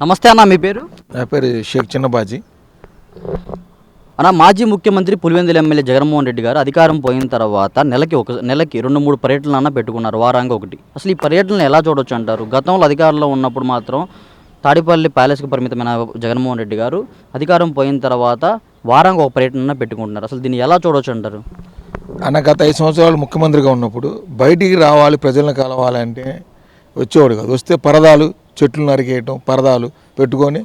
నమస్తే అన్న, మీ పేరు? నా పేరు షేక్ చిన్నబాజీ. అన్న, మాజీ ముఖ్యమంత్రి పులివెందుల ఎమ్మెల్యే జగన్మోహన్ రెడ్డి గారు అధికారం పోయిన తర్వాత నెలకి 2-3 పర్యటనలన్నా పెట్టుకున్నారు, వారానికి ఒకటి. అసలు ఈ పర్యటనలు ఎలా చూడొచ్చు అంటారు? గతంలో అధికారంలో ఉన్నప్పుడు మాత్రం తాడిపల్లి ప్యాలెస్కి పరిమితమైన జగన్మోహన్ రెడ్డి గారు అధికారం పోయిన తర్వాత వారానికి ఒక పర్యటన పెట్టుకుంటున్నారు. అసలు దీన్ని ఎలా చూడొచ్చు అంటారు? అన్న గత 5 సంవత్సరాలు ముఖ్యమంత్రిగా ఉన్నప్పుడు బయటికి రావాలి, ప్రజలను కలవాలంటే వచ్చేవాడు కాదు. వస్తే పరదాలు, చెట్లు నరికేయటం, పరదాలు పెట్టుకొని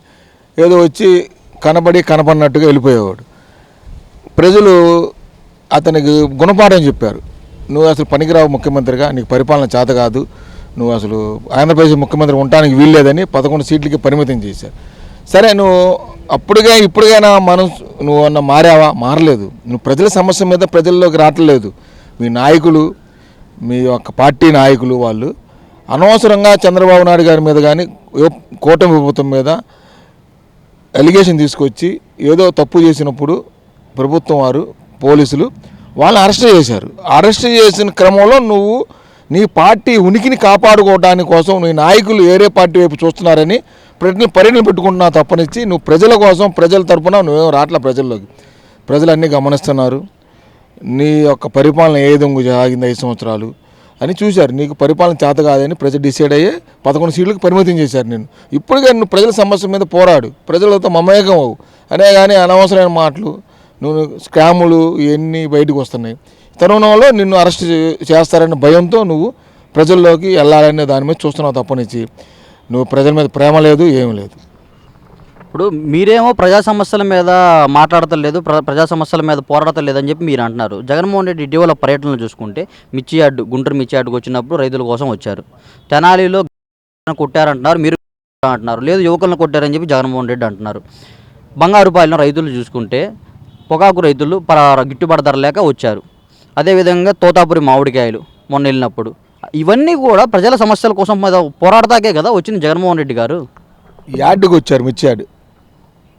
ఏదో వచ్చి కనపడినట్టుగా వెళ్ళిపోయేవాడు. ప్రజలు అతనికి గుణపాఠం చెప్పారు. నువ్వు అసలు పనికిరావు ముఖ్యమంత్రిగా, నీకు పరిపాలన చేత కాదు, నువ్వు అసలు ఆంధ్రప్రదేశ్ ముఖ్యమంత్రి ఉండటానికి వీల్లేదని 11 సీట్లకి పరిమితం చేశారు. సరే, నువ్వు ఇప్పుడుగైనా నువ్వు అన్న మారావా? మారలేదు. నువ్వు ప్రజల సమస్య మీద ప్రజల్లోకి రావట్లేదు. మీ నాయకులు, మీ యొక్క పార్టీ నాయకులు వాళ్ళు అనవసరంగా చంద్రబాబు నాయుడు గారి మీద కానీ కూటమి ప్రభుత్వం మీద అలిగేషన్ తీసుకొచ్చి ఏదో తప్పు చేసినప్పుడు ప్రభుత్వం వారు, పోలీసులు వాళ్ళని అరెస్ట్ చేశారు. అరెస్ట్ చేసిన క్రమంలో నువ్వు నీ పార్టీ ఉనికిని కాపాడుకోవడానికి కోసం నీ నాయకులు వేరే పార్టీ వైపు చూస్తున్నారని పర్యటన పెట్టుకుంటున్నావు తప్పనిచ్చి నువ్వు ప్రజల కోసం, ప్రజల తరపున నువ్వేం రాట్లా. ప్రజలు అన్నీ గమనిస్తున్నారు. నీ యొక్క పరిపాలన ఏ విధంగా సాగింది 5 సంవత్సరాలు అని చూశారు. నీకు పరిపాలన చేత కాదని ప్రజలు డిసైడ్ అయ్యే 11 సీట్లకు పరిమితం చేశారు నేను. ఇప్పుడుగా నువ్వు ప్రజల సమస్య మీద పోరాడు, ప్రజలతో మమేకం అవు అనే కానీ అనవసరమైన మాటలు, నువ్వు స్కాములు ఇవన్నీ బయటకు వస్తున్నాయి. తరుణంలో నిన్ను అరెస్ట్ చేస్తారనే భయంతో నువ్వు ప్రజల్లోకి వెళ్ళాలనే దాని మీద చూస్తున్నావు తప్పనిచ్చి నువ్వు ప్రజల మీద ప్రేమ లేదు, ఏం లేదు. ఇప్పుడు మీరేమో ప్రజా సమస్యల మీద మాట్లాడతలేదు, ప్రజా సమస్యల మీద పోరాడతలేదు అని చెప్పి మీరు అంటున్నారు. జగన్మోహన్ రెడ్డి ఇటీవల పర్యటనలు చూసుకుంటే గుంటూరు మిర్చి యార్డుకు వచ్చినప్పుడు రైతుల కోసం వచ్చారు. తెనాలిలో కొట్టారంటున్నారు, మీరు అంటున్నారు. లేదు, యువకులను కొట్టారని చెప్పి జగన్మోహన్ రెడ్డి అంటున్నారు. బంగారుపాలెంలో రైతులు చూసుకుంటే పొగాకు రైతులు గిట్టుబాటు ధర లేక వచ్చారు. అదేవిధంగా తోతాపురి మామిడికాయలు మొన్న వెళ్ళినప్పుడు, ఇవన్నీ కూడా ప్రజల సమస్యల కోసం మీద పోరాడతాకే కదా వచ్చింది జగన్మోహన్ రెడ్డి గారు. యార్డుకు వచ్చారు,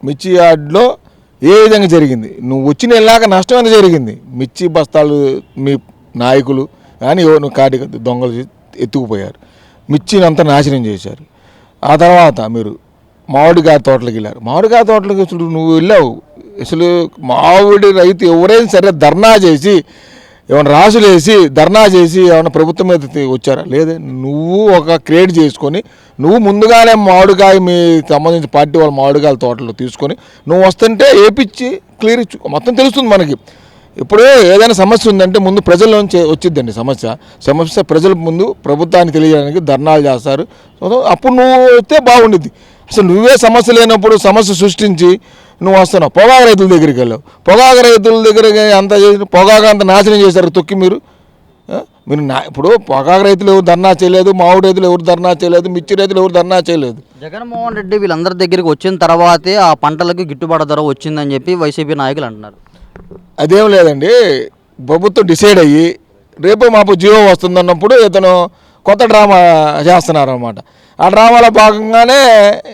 మిర్చి యార్డులో ఏ విధంగా జరిగింది? నువ్వు వచ్చిన వెళ్ళాక నష్టం ఎంత జరిగింది? మిర్చి బస్తాలు మీ నాయకులు కానీ నువ్వు కాటి దొంగలు ఎత్తుకుపోయారు, మిర్చిని అంతా నాశనం చేశారు. ఆ తర్వాత మీరు మామిడికాయ తోటలకు వెళ్ళారు. మామిడికాయ తోటలకు అసలు నువ్వు వెళ్ళావు, అసలు మామిడి రైతు ఎవరైనా సరే ధర్నా చేసి ఏమైనా రాసులు వేసి ధర్నా చేసి ఏమైనా ప్రభుత్వం మీద వచ్చారా? లేదే. నువ్వు ఒక క్రియేట్ చేసుకొని నువ్వు ముందుగానే మామిడికాయ మీ సంబంధించిన పార్టీ వాళ్ళ మామిడికాయల తోటలు తీసుకొని నువ్వు వస్తుంటే ఏపిచ్చి క్లియర్ మొత్తం తెలుస్తుంది మనకి. ఇప్పుడు ఏదైనా సమస్య ఉందంటే ముందు ప్రజల నుంచి వచ్చిద్దండి సమస్య ప్రజల ముందు ప్రభుత్వానికి తెలియడానికి ధర్నాలు చేస్తారు. అప్పుడు నువ్వు వస్తే బాగుండిద్ది. అసలు నువ్వే సమస్య లేనప్పుడు సమస్య సృష్టించి నువ్వు వస్తున్నావు. పొగాకు రైతుల దగ్గరికి వెళ్ళావు. పొగాకు రైతుల దగ్గరికి అంత చేసి పొగాకు అంత నాశనం చేశారు తొక్కి మీరు. ఇప్పుడు పొగాకు రైతులు ఎవరు ధర్నా చేయలేదు, మామిడి రైతులు ఎవరు ధర్నా చేయలేదు, మిర్చి రైతులు ఎవరు ధర్నా చేయలేదు. జగన్మోహన్ రెడ్డి వీళ్ళందరి దగ్గరికి వచ్చిన తర్వాతే ఆ పంటలకు గిట్టుబాటు ధర వచ్చిందని చెప్పి వైసీపీ నాయకులు అంటున్నారు. అదేం లేదండి, ప్రభుత్వం డిసైడ్ అయ్యి రేపు మాపు జీవో వస్తుందన్నప్పుడు ఇతను కొత్త డ్రామా చేస్తున్నారు అనమాట. ఆ డ్రామాలో భాగంగానే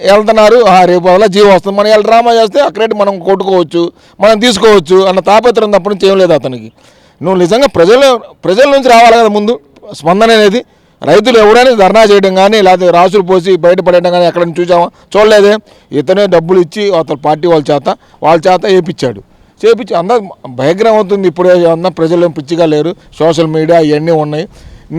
వెళ్తున్నారు. రేపు వల్ల జీవో వస్తుంది, మనం ఇలా డ్రామా చేస్తే అక్కడే మనం కొట్టుకోవచ్చు, మనం తీసుకోవచ్చు అన్న తాపత్రం తప్ప నుంచి ఏం లేదు అతనికి. నువ్వు నిజంగా ప్రజల నుంచి రావాలి కదా ముందు స్పందన అనేది. రైతులు ఎవరైనా ధర్నా చేయడం కానీ లేకపోతే రాసులు పోసి బయటపడేయడం కానీ ఎక్కడ చూసామా? చూడలేదే. ఇతనే డబ్బులు ఇచ్చి అతని పార్టీ వాళ్ళ చేత చేపించి అందరూ భయగ్రహం అవుతుంది. ఇప్పుడు అన్న ప్రజలు పిచ్చిగా లేరు, సోషల్ మీడియా ఇవన్నీ ఉన్నాయి.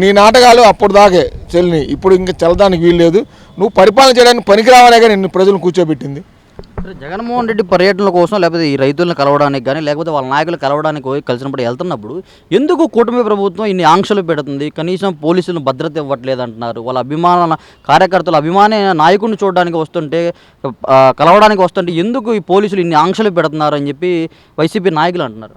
నీ నాటకాలు అప్పుడు దాకే చెల్లిని, ఇప్పుడు ఇంకా చెల్లడానికి వీల్లేదు. నువ్వు పరిపాలన చేయడానికి పనికిరావాలే కానీ నిన్ను ప్రజలను కూర్చోబెట్టింది. జగన్మోహన్ రెడ్డి పర్యటనల కోసం లేకపోతే ఈ రైతులను కలవడానికి కానీ లేకపోతే వాళ్ళ నాయకులు కలవడానికి కలిసినప్పుడు వెళ్తున్నప్పుడు ఎందుకు కూటమి ప్రభుత్వం ఇన్ని ఆంక్షలు పెడుతుంది? కనీసం పోలీసులను భద్రత ఇవ్వట్లేదు అంటున్నారు. వాళ్ళ కార్యకర్తలు అభిమాని నాయకుడిని చూడడానికి వస్తుంటే, కలవడానికి వస్తుంటే ఎందుకు ఈ పోలీసులు ఇన్ని ఆంక్షలు పెడుతున్నారు అని చెప్పి వైసీపీ నాయకులు అంటున్నారు.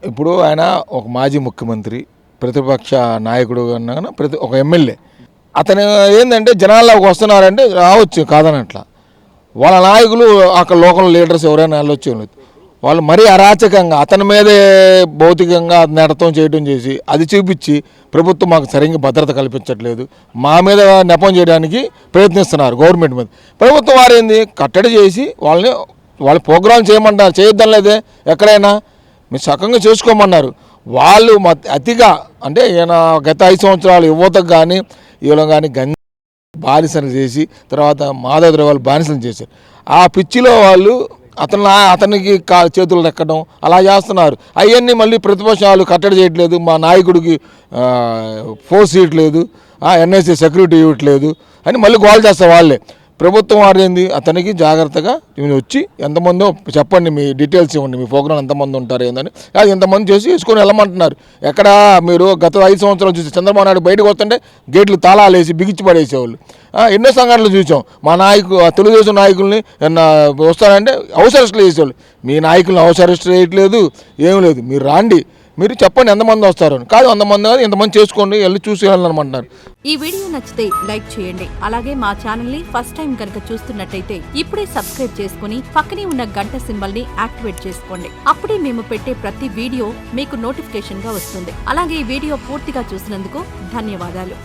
ఇప్పుడు ఆయన ఒక మాజీ ముఖ్యమంత్రి, ప్రతిపక్ష నాయకుడు కన్నా ఒక ఎమ్మెల్యే. అతను ఏంటంటే జనాల్లోకి వస్తున్నారంటే రావచ్చు, కాదనట్లా. వాళ్ళ నాయకులు అక్కడ లోకల్ లీడర్స్ ఎవరైనా వెళ్ళొచ్చు, వాళ్ళు మరీ అరాచకంగా అతని మీదే భౌతికంగా నెడతం చేయడం చేసి అది చూపించి ప్రభుత్వం మాకు సరిగ్గా భద్రత కల్పించట్లేదు, మా మీద నెపం చేయడానికి ప్రయత్నిస్తున్నారు గవర్నమెంట్ మీద. ప్రభుత్వం వారేంది కట్టడి చేసి వాళ్ళ ప్రోగ్రాం చేయొద్దని లేదే. ఎక్కడైనా మీరు సకంగా చేసుకోమన్నారు. వాళ్ళు అతిగా అంటే ఈయన గత 5 సంవత్సరాలు యువతకు కానీ వీళ్ళని కానీ బానిసలు చేసి తర్వాత మాదవ ద్రవ్యాలు బానిసలు చేశారు. ఆ పిచ్చిలో వాళ్ళు అతనికి చేతులు రెక్కడం అలా చేస్తున్నారు. అవన్నీ మళ్ళీ ప్రతిపక్షాలు కట్టడి చేయట్లేదు, మా నాయకుడికి ఫోర్స్ ఇవ్వట్లేదు, ఎన్ఎస్ఏ సెక్యూరిటీ ఇవ్వట్లేదు అని మళ్ళీ గోల్ చేస్తారు వాళ్ళే. ప్రభుత్వం వాడేంది, అతనికి జాగ్రత్తగా వచ్చి ఎంతమందో చెప్పండి, మీ డీటెయిల్స్ ఇవ్వండి, మీ ప్రోగ్రాం ఎంతమంది ఉంటారు ఏందని, అది ఎంతమంది చేసి వేసుకొని వెళ్ళమంటున్నారు. ఎక్కడ మీరు గత 5 సంవత్సరాలు చూసి చంద్రబాబు నాయుడు బయటకు వస్తుంటే గేట్లు తాళాలు వేసి బిగించి పడేసేవాళ్ళు. ఎన్నో సంఘటనలు చూసాం. మా తెలుగుదేశం నాయకుల్ని వస్తారంటే హౌస్ అరెస్టులు చేసేవాళ్ళు. మీ నాయకులను హౌస్ అరెస్ట్ చేయట్లేదు, ఏం లేదు. మీరు రాండి, మీరు చెప్పండి ఎంతమంది వస్తారు కాదు, 100 మంది కాదు, ఎంతమంది చేసుకోండి, వెళ్ళి చూసి వెళ్ళాలనుకుంటున్నారు. ఈ వీడియో నచ్చితే లైక్ చేయండి. అలాగే మా ఛానల్ ని ఫస్ట్ టైం కనుక చూస్తున్నట్టయితే ఇప్పుడే సబ్స్క్రైబ్ చేసుకుని పక్కనే ఉన్న గంట సింబల్ ని యాక్టివేట్ చేసుకోండి. అప్పుడే మేము పెట్టే ప్రతి వీడియో మీకు నోటిఫికేషన్ గా వస్తుంది. అలాగే ఈ వీడియో పూర్తిగా చూసినందుకు ధన్యవాదాలు.